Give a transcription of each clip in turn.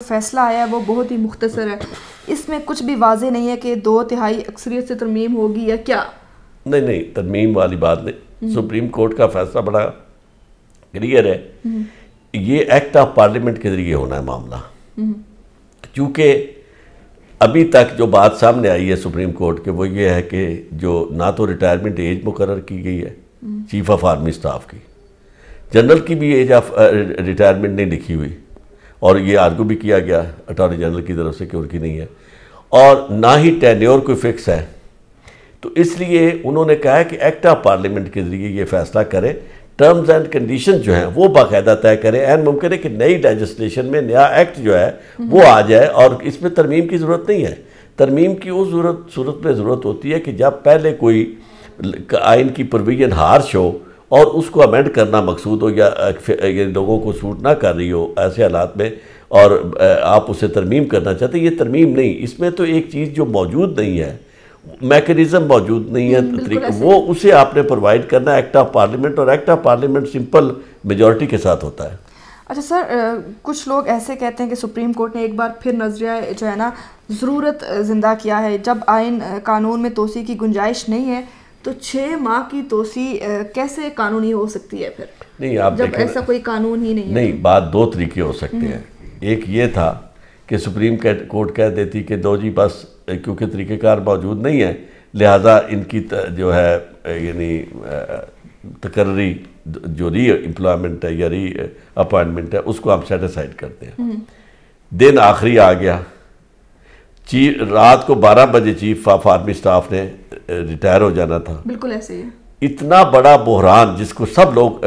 فیصلہ آیا ہے وہ بہت ہی مختصر ہے، اس میں کچھ بھی واضح نہیں ہے کہ 2/3 اکثریت سے ترمیم ہوگی یا کیا؟ نہیں ترمیم والی بات نہیں، سپریم کورٹ کا فیصلہ بڑا کلیئر ہے، یہ ایکٹ آف پارلیمنٹ کے ذریعے ہونا ہے معاملہ، چونکہ ابھی تک جو بات سامنے آئی ہے سپریم کورٹ کے وہ یہ ہے کہ جو نہ تو ریٹائرمنٹ ایج مقرر کی گئی ہے چیف آف آرمی سٹاف کی، جنرل کی بھی ایج آف ریٹائرمنٹ نہیں لکھی ہوئی، اور یہ آرگو بھی کیا گیا اٹارنی جنرل کی طرف سے کہ ان کی نہیں ہے، اور نہ ہی ٹینیور کوئی فکس ہے، تو اس لیے انہوں نے کہا ہے کہ ایکٹ آف پارلیمنٹ کے ذریعے یہ فیصلہ کرے، ٹرمز اینڈ کنڈیشن جو ہیں وہ باقاعدہ طے کریں، این ممکن ہے کہ نئی لیجسلیشن میں نیا ایکٹ جو ہے وہ آ جائے، اور اس میں ترمیم کی ضرورت نہیں ہے، ترمیم کی اس صورت میں ضرورت ہوتی ہے کہ جب پہلے کوئی آئین کی پروویژن ہارش ہو اور اس کو امینڈ کرنا مقصود ہو یا لوگوں کو سوٹ نہ کر رہی ہو ایسے حالات میں، اور آپ اسے ترمیم کرنا چاہتے ہیں، یہ ترمیم نہیں، اس میں تو ایک چیز جو موجود نہیں ہے، میکنزم موجود نہیں ہے، طریقہ وہ اسے آپ نے پرووائڈ کرنا ہے ایکٹ آف پارلیمنٹ، اور act of parliament simple majority کے ساتھ ہوتا ہے۔ اچھا سر، کچھ لوگ ایسے کہتے ہیں کہ سپریم کورٹ نے ایک بار پھر نظریہ جو ہے نا ضرورت زندہ کیا ہے، جب آئین قانون میں توسیع کی گنجائش نہیں ہے تو 6 ماہ کی توسیع کیسے قانونی ہو سکتی ہے پھر؟ نہیں، آپ جب ایسا کوئی قانون ہی نہیں ہے۔ نہیں، بات دو طریقے ہو سکتے ہیں، ایک یہ تھا کہ سپریم کورٹ کہہ دیتی کہ دو جی بس کیونکہ طریقہ کار موجود نہیں ہے لہٰذا ان کی جو ہے یعنی تقرری جو ری امپلائمنٹ ہے یا ری اپوائنٹمنٹ ہے اس کو ہم سیٹیسائیڈ کرتے ہیں، دن آخری آ گیا، رات کو 12 بجے چیف آف آرمی سٹاف نے ریٹائر ہو جانا تھا، بالکل ایسے ہی اتنا بڑا بحران جس کو سب لوگ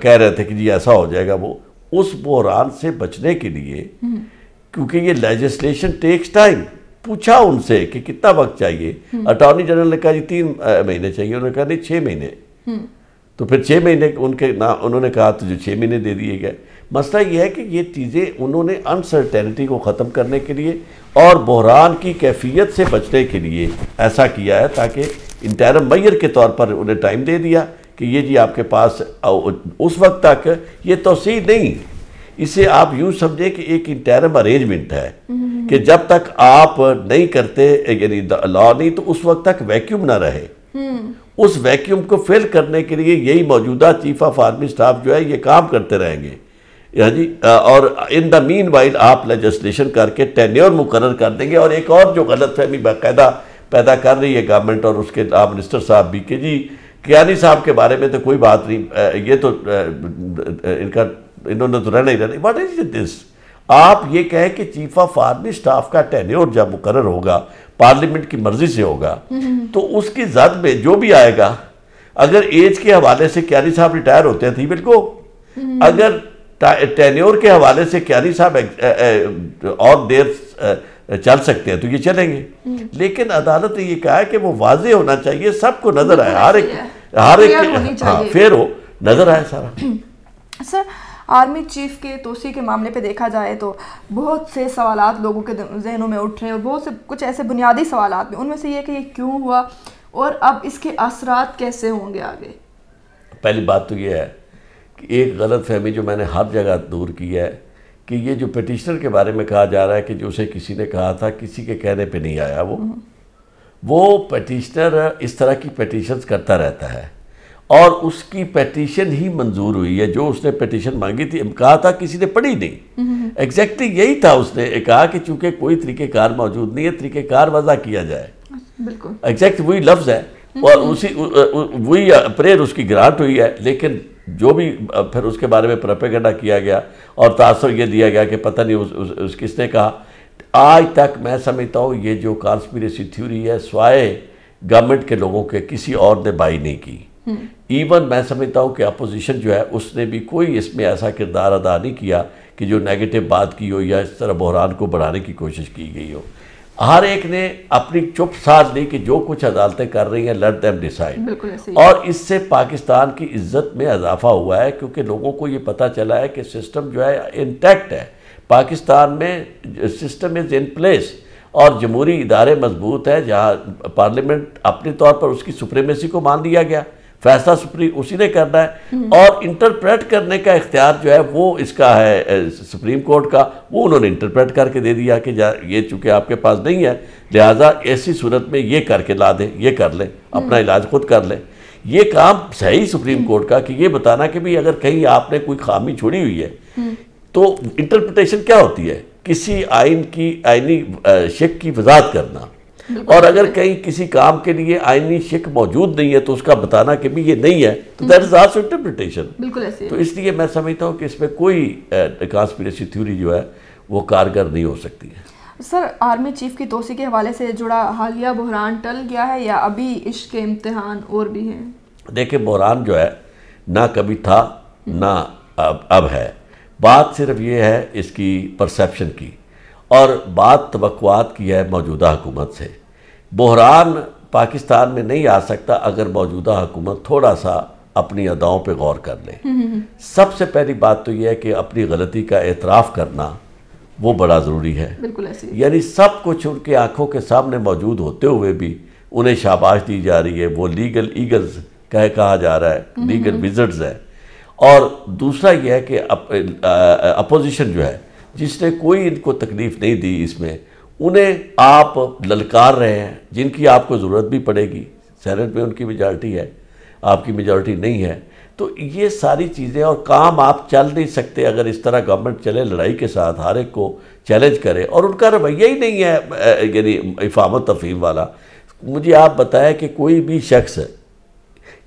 کہہ رہے تھے کہ جی ایسا ہو جائے گا، وہ اس بحران سے بچنے کے لیے کیونکہ یہ لیجسلیشن ٹیکس ٹائم، پوچھا ان سے کہ کتنا وقت چاہیے، اٹارنی جنرل نے کہا جی 3 مہینے چاہیے، انہوں نے کہا نہیں 6 مہینے، تو پھر 6 مہینے انہوں نے کہا تو جو 6 مہینے دے دیے گئے۔ مسئلہ یہ ہے کہ یہ چیزیں انہوں نے انسرٹینٹی کو ختم کرنے کے لیے اور بحران کی کیفیت سے بچنے کے لیے ایسا کیا ہے، تاکہ انٹرم میئر کے طور پر انہیں ٹائم دے دیا کہ یہ جی آپ کے پاس اس وقت تک یہ توسیع نہیں، اسے آپ یوں سمجھیں کہ ایک انٹرم ارینجمنٹ ہے کہ جب تک آپ نہیں کرتے یعنی لا نہیں تو اس وقت تک ویکیوم نہ رہے، اس ویکیوم کو فل کرنے کے لیے یہی موجودہ چیف آف آرمی سٹاف جو ہے یہ کام کرتے رہیں گے، جی، اور ان دا مین وائل آپ لیجسلیشن کر کے ٹینیور مقرر کر دیں گے۔ اور ایک اور جو غلط فہمی باقاعدہ پیدا کر رہی ہے گورنمنٹ اور اس کے منسٹر صاحب بھی کہ جی کیانی صاحب کے بارے میں تو کوئی بات نہیں، یہ تو انہوں نے تو رہنا ہی رہنا، واٹ از دس؟ آپ یہ کہیں کہ چیف آف آرمی سٹاف کا ٹینیور جب مقرر ہوگا پارلیمنٹ کی مرضی سے ہوگا تو اس کی زد میں جو بھی آئے گا، اگر ایج کے حوالے سے کیانی صاحب ریٹائر ہوتے ہیں بالکل، اگر ٹینیور کے حوالے سے کیانی صاحب اور دیر چل سکتے ہیں تو یہ چلیں گے، لیکن عدالت نے یہ کہا ہے کہ وہ واضح ہونا چاہیے، سب کو نظر آئے، ہر ایک فیئر ہو، نظر آئے سارا۔ سر، آرمی چیف کے توسیع کے معاملے پہ دیکھا جائے تو بہت سے سوالات لوگوں کے ذہنوں میں اٹھ رہے ہیں، اور بہت سے کچھ ایسے بنیادی سوالات میں، ان میں سے یہ کہ یہ کیوں ہوا اور اب اس کے اثرات کیسے ہوں گے آگے؟ پہلی بات تو یہ ہے کہ ایک غلط فہمی جو میں نے ہر جگہ دور کی ہے کہ یہ جو پیٹیشنر کے بارے میں کہا جا رہا ہے کہ جو اسے کسی نے کہا تھا کسی کے کہنے پہ نہیں آیا، وہ پیٹیشنر اس طرح کی پیٹیشنز کرتا رہتا ہے اور اس کی پیٹیشن ہی منظور ہوئی ہے، جو اس نے پیٹیشن مانگی تھی کہا تھا کسی نے پڑھی نہیں، ایگزیکٹلی یہی تھا، اس نے کہا کہ چونکہ کوئی طریقہ کار موجود نہیں ہے طریقہ کار وضع کیا جائے، بالکل ایگزیکٹ وہی لفظ ہے، اور وہی پریئر اس کی گرانٹ ہوئی ہے، لیکن جو بھی پھر اس کے بارے میں پروپیگنڈا کیا گیا اور تاثر یہ دیا گیا کہ پتہ نہیں اس کس نے کہا، آج تک میں سمجھتا ہوں یہ جو کانسپیریسی تھیوری ہے سوائے گورنمنٹ کے لوگوں کے کسی اور نے بائی نہیں کی، ایون میں سمجھتا ہوں کہ اپوزیشن جو ہے اس نے بھی کوئی اس میں ایسا کردار ادا نہیں کیا کہ جو نیگیٹو بات کی ہو یا اس طرح بحران کو بڑھانے کی کوشش کی گئی ہو، ہر ایک نے اپنی چپ ساز لی کہ جو کچھ عدالتیں کر رہی ہیں لیٹ دیم ڈیسائیڈ، اور اس سے پاکستان کی عزت میں اضافہ ہوا ہے کیونکہ لوگوں کو یہ پتہ چلا ہے کہ سسٹم جو ہے انٹیکٹ ہے، پاکستان میں سسٹم از ان پلیس، اور جمہوری ادارے مضبوط ہے، جہاں پارلیمنٹ اپنے طور پر اس کی سپریمیسی کو مان لیا گیا، فیصلہ اسی نے کرنا ہے، اور انٹرپریٹ کرنے کا اختیار جو ہے وہ اس کا ہے سپریم کورٹ کا، وہ انہوں نے انٹرپریٹ کر کے دے دیا کہ یہ چونکہ آپ کے پاس نہیں ہے لہٰذا ایسی صورت میں یہ کر کے لا دیں، یہ کر لیں، اپنا علاج خود کر لیں۔ یہ کام صحیح سپریم کورٹ کا کہ یہ بتانا کہ بھی اگر کہیں آپ نے کوئی خامی چھوڑی ہوئی ہے تو انٹرپریٹیشن کیا ہوتی ہے، کسی آئینی شک کی وضاحت کرنا، اور اگر کہیں کسی کام کے لیے آئینی شک موجود نہیں ہے تو اس کا بتانا کہ بھی یہ نہیں ہے، تو دیٹ از آلسو انٹرپریٹیشن۔ بالکل ایسے تو اس لیے میں سمجھتا ہوں کہ اس میں کوئی کانسپریسی تھیوری جو ہے وہ کارگر نہیں ہو سکتی ہے۔ سر، آرمی چیف کی توسیع کے حوالے سے جڑا حالیہ بحران ٹل گیا ہے یا ابھی عشق کے امتحان اور بھی ہیں؟ دیکھیں، بحران جو ہے نہ کبھی تھا نہ اب ہے، بات صرف یہ ہے اس کی پرسیپشن کی، اور بات توقعات کی ہے موجودہ حکومت سے۔ بحران پاکستان میں نہیں آ سکتا اگر موجودہ حکومت تھوڑا سا اپنی اداؤں پہ غور کر لے۔ سب سے پہلی بات تو یہ ہے کہ اپنی غلطی کا اعتراف کرنا وہ بڑا ضروری ہے۔ بالکل ایسے، یعنی سب کچھ ان کے آنکھوں کے سامنے موجود ہوتے ہوئے بھی انہیں شاباش دی جا رہی ہے، وہ لیگل ایگلز کہا جا رہا ہے، لیگل وزرڈز ہے۔ اور دوسرا یہ ہے کہ اپوزیشن جو ہے جس نے کوئی ان کو تکلیف نہیں دی اس میں، انہیں آپ للکار رہے ہیں، جن کی آپ کو ضرورت بھی پڑے گی۔ سینٹ میں ان کی میجارٹی ہے، آپ کی میجارٹی نہیں ہے، تو یہ ساری چیزیں اور کام آپ چل نہیں سکتے اگر اس طرح گورنمنٹ چلے لڑائی کے ساتھ، ہر ایک کو چیلنج کرے، اور ان کا رویہ ہی نہیں ہے یعنی افہام و تفہیم والا۔ مجھے آپ بتائیں کہ کوئی بھی شخص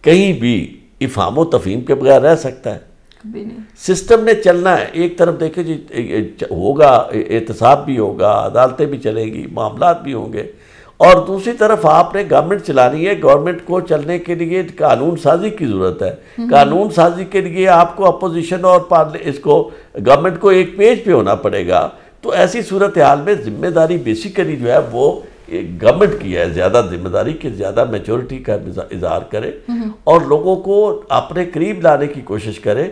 کہیں بھی افہام و تفہیم کے بغیر رہ سکتا ہے؟ کبھی نہیں۔ سسٹم نے چلنا ہے، ایک طرف دیکھیں جی ہوگا احتساب بھی ہوگا، عدالتیں بھی چلیں گی، معاملات بھی ہوں گے، اور دوسری طرف آپ نے گورنمنٹ چلانی ہے۔ گورنمنٹ کو چلنے کے لیے قانون سازی کی ضرورت ہے۔ قانون سازی کے لیے آپ کو اپوزیشن اور اس کو گورنمنٹ کو ایک پیج پہ ہونا پڑے گا۔ تو ایسی صورتحال میں ذمہ داری بیسیکلی جو ہے وہ گورنمنٹ کی ہے، زیادہ ذمہ داری کہ زیادہ میچورٹی کا اظہار کرے اور لوگوں کو اپنے قریب لانے کی کوشش کرے،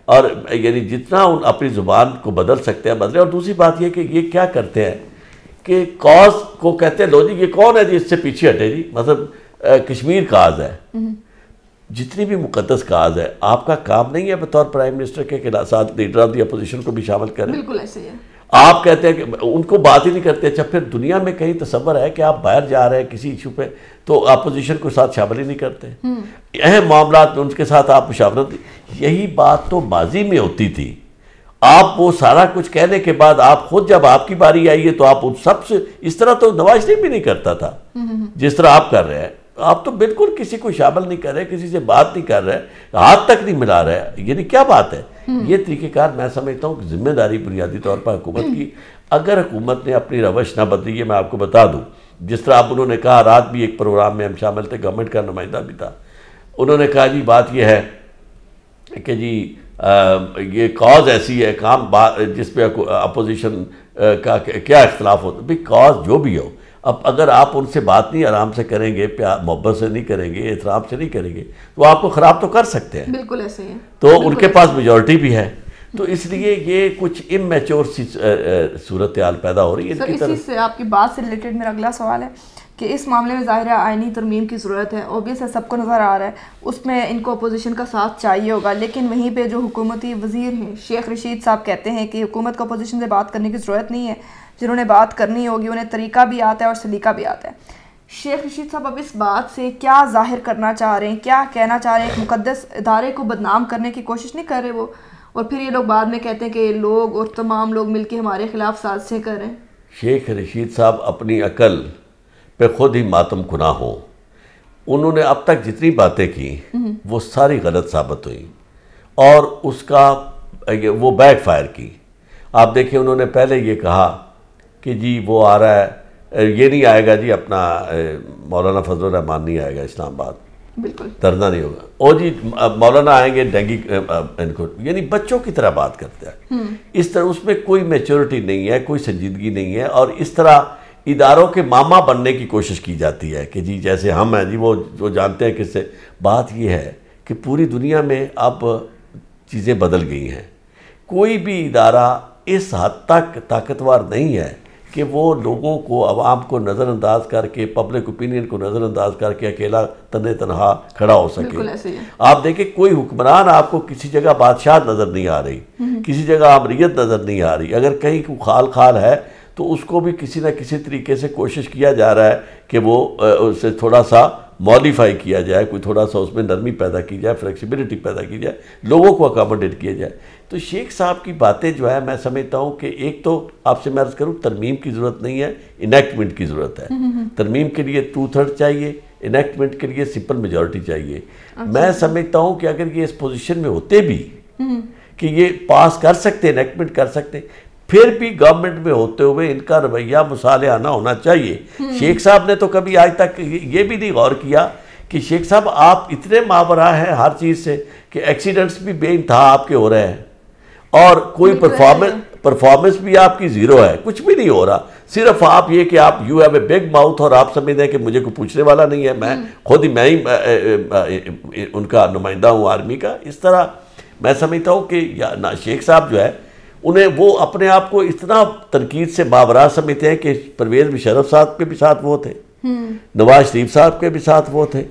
اور یعنی جتنا اپنی زبان کو بدل سکتے ہیں بدلے۔ اور دوسری بات یہ کہ یہ کیا کرتے ہیں کہ کاز کو کہتے ہیں لو جی یہ کون ہے جی اس سے پیچھے ہٹے جی، مطلب کشمیر کاز ہے، جتنی بھی مقدس کاز ہے، آپ کا کام نہیں ہے بطور پرائم منسٹر کے ساتھ لیڈر آف دی اپوزیشن کو بھی شامل کریں؟ بالکل ایسے ہی ہے۔ آپ کہتے ہیں کہ ان کو بات ہی نہیں کرتے۔ اچھا، پھر دنیا میں کہیں تصور ہے کہ آپ باہر جا رہے ہیں کسی ایشو پہ تو اپوزیشن کو ساتھ شامل ہی نہیں کرتے، اہم معاملات میں ان کے ساتھ آپ مشاورت۔ یہی بات تو ماضی میں ہوتی تھی۔ آپ وہ سارا کچھ کہنے کے بعد آپ خود جب آپ کی باری آئی ہے تو آپ ان سب سے اس طرح تو نواز شریف بھی نہیں کرتا تھا جس طرح آپ کر رہے ہیں۔ آپ تو بالکل کسی کو شامل نہیں کر رہے، کسی سے بات نہیں کر رہے، ہاتھ تک نہیں ملا رہے، یعنی کیا بات ہے؟ یہ طریقہ کار میں سمجھتا ہوں کہ ذمہ داری بنیادی طور پر حکومت کی۔ اگر حکومت نے اپنی روش نہ بدلی ہے، میں آپ کو بتا دوں، جس طرح اب انہوں نے کہا، رات بھی ایک پروگرام میں ہم شامل تھے، گورنمنٹ کا نمائندہ بھی تھا، انہوں نے کہا جی بات یہ ہے کہ جی یہ کاز ایسی ہے، کام جس پہ اپوزیشن کا کیا اختلاف ہوتا ہے، بھی کاز جو بھی ہو، اب اگر آپ ان سے بات نہیں آرام سے کریں گے، محبت سے نہیں کریں گے، احترام سے نہیں کریں گے، تو آپ کو خراب تو کر سکتے ہیں۔ بالکل ایسے ہی ہے۔ تو ان کے پاس میجورٹی بھی ہے، تو اس لیے یہ کچھ امیچور سی صورتحال پیدا ہو رہی ہے۔ سر، اسی سے آپ کی بات سے ریلیٹڈ میرا اگلا سوال ہے کہ اس معاملے میں ظاہر ہے آئینی ترمیم کی ضرورت ہے، اوبیس ہے، سب کو نظر آ رہا ہے، اس میں ان کو اپوزیشن کا ساتھ چاہیے ہوگا، لیکن وہیں پہ جو حکومتی وزیر ہیں شیخ رشید صاحب کہتے ہیں کہ حکومت کو اپوزیشن سے بات کرنے کی ضرورت نہیں ہے، جنہوں نے بات کرنی ہوگی انہیں طریقہ بھی آتا ہے اور سلیقہ بھی آتا ہے۔ شیخ رشید صاحب اب اس بات سے کیا ظاہر کرنا چاہ رہے ہیں، کیا کہنا چاہ رہے ہیں؟ ایک مقدس ادارے کو بدنام کرنے کی کوشش نہیں کر رہے وہ، اور پھر یہ لوگ بعد میں کہتے ہیں کہ لوگ اور تمام لوگ مل کے ہمارے خلاف سازشیں کر رہے ہیں۔ شیخ رشید صاحب اپنی عقل پہ خود ہی ماتم کناں ہوں۔ انہوں نے اب تک جتنی باتیں کی وہ ساری غلط ثابت ہوئی اور اس کا وہ بیک فائر کی۔ آپ دیکھیں، انہوں نے پہلے یہ کہا کہ جی وہ آ رہا ہے، یہ نہیں آئے گا جی اپنا مولانا فضل الرحمان نہیں آئے گا اسلام آباد، بالکل دھرنا نہیں ہوگا، او جی مولانا آئیں گے ڈینگی ان کو، یعنی بچوں کی طرح بات کرتے ہیں اس طرح۔ اس میں کوئی میچورٹی نہیں ہے، کوئی سنجیدگی نہیں ہے، اور اس طرح اداروں کے ماما بننے کی کوشش کی جاتی ہے کہ جی جیسے ہم ہیں جی وہ جو جانتے ہیں کس سے۔ بات یہ ہے کہ پوری دنیا میں اب چیزیں بدل گئی ہیں، کوئی بھی ادارہ اس حد تک طاقتور نہیں ہے کہ وہ لوگوں کو، عوام کو نظر انداز کر کے، پبلک اوپینین کو نظر انداز کر کے اکیلا تنہا کھڑا ہو سکے. آپ دیکھیں کوئی حکمران آپ کو کسی جگہ بادشاہ نظر نہیں آ رہی، کسی جگہ آمریت نظر نہیں آ رہی. اگر کہیں کوئی خال ہے تو اس کو بھی کسی نہ کسی طریقے سے کوشش کیا جا رہا ہے کہ وہ اسے تھوڑا سا موڈیفائی کیا جائے، کوئی تھوڑا سا اس میں نرمی پیدا کی جائے، فلیکسیبلٹی پیدا کی جائے، لوگوں کو اکاموڈیٹ کیا جائے. تو شیخ صاحب کی باتیں جو ہے میں سمجھتا ہوں کہ ایک تو آپ سے میں عرض کروں ترمیم کی ضرورت نہیں ہے، انیکٹمنٹ کی ضرورت ہے. ترمیم کے لیے 2/3 چاہیے، انیکٹمنٹ کے لیے سمپل میجورٹی چاہیے. میں سمجھتا ہوں کہ اگر یہ اس پوزیشن میں ہوتے بھی کہ یہ پاس کر سکتے، انیکٹمنٹ کر سکتے، پھر بھی گورنمنٹ میں ہوتے ہوئے ان کا رویہ مصالحانہ ہونا چاہیے. شیخ صاحب نے تو کبھی آج تک یہ بھی نہیں غور کیا کہ شیخ صاحب آپ اتنے ماورا ہیں ہر چیز سے کہ ایکسیڈنٹس بھی بے انتہا آپ کے ہو رہے ہیں اور کوئی پرفارمنس بھی آپ کی زیرو ہے، کچھ بھی نہیں ہو رہا. صرف آپ یہ کہ آپ you have a big mouth اور آپ سمجھتے ہیں کہ مجھے کوئی پوچھنے والا نہیں ہے، میں خود ہی ان کا نمائندہ ہوں آرمی کا. اس طرح میں سمجھتا ہوں کہ شیخ صاحب جو ہے انہیں وہ اپنے آپ کو اتنا تنقید سے ماورا سمجھتے ہیں کہ پرویز مشرف صاحب کے بھی ساتھ وہ تھے، نواز شریف صاحب کے بھی ساتھ وہ تھے،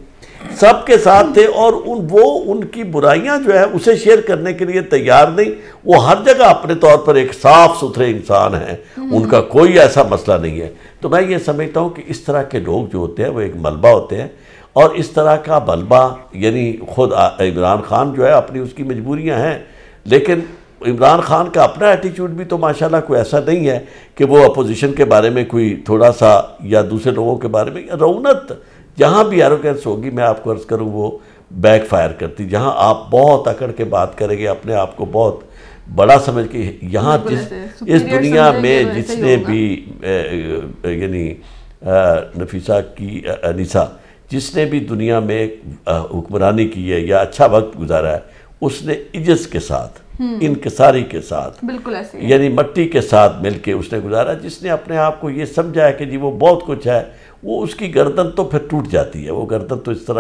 سب کے ساتھ تھے، اور وہ ان کی برائیاں جو ہے اسے شیئر کرنے کے لیے تیار نہیں. وہ ہر جگہ اپنے طور پر ایک صاف ستھرے انسان ہیں، ان کا کوئی ایسا مسئلہ نہیں ہے. تو میں یہ سمجھتا ہوں کہ اس طرح کے لوگ جو ہوتے ہیں وہ ایک ملبہ ہوتے ہیں، اور اس طرح کا ملبہ یعنی خود عمران خان جو ہے اپنی اس کی مجبوریاں ہیں، لیکن عمران خان کا اپنا ایٹیچیوڈ بھی تو ماشاءاللہ کوئی ایسا نہیں ہے کہ وہ اپوزیشن کے بارے میں کوئی تھوڑا سا یا دوسرے لوگوں کے بارے میں رونت جہاں بھی ایروگنس ہوگی میں آپ کو عرض کروں وہ بیک فائر کرتی. جہاں آپ بہت اکڑ کے بات کریں گے، اپنے آپ کو بہت بڑا سمجھ کے، یہاں اس دنیا میں جس نے بھی یعنی نفیسہ کی انیسہ جس نے بھی دنیا میں حکمرانی کی ہے یا اچھا وقت گزارا ہے، اس نے عجز کے ساتھ، انکساری کے ساتھ، یعنی مٹی کے ساتھ مل کے اس نے گزارا. جس نے اپنے آپ کو یہ سمجھا ہے کہ جی وہ بہت کچھ ہے، وہ اس کی گردن تو پھر ٹوٹ جاتی ہے. وہ گردن تو اس طرح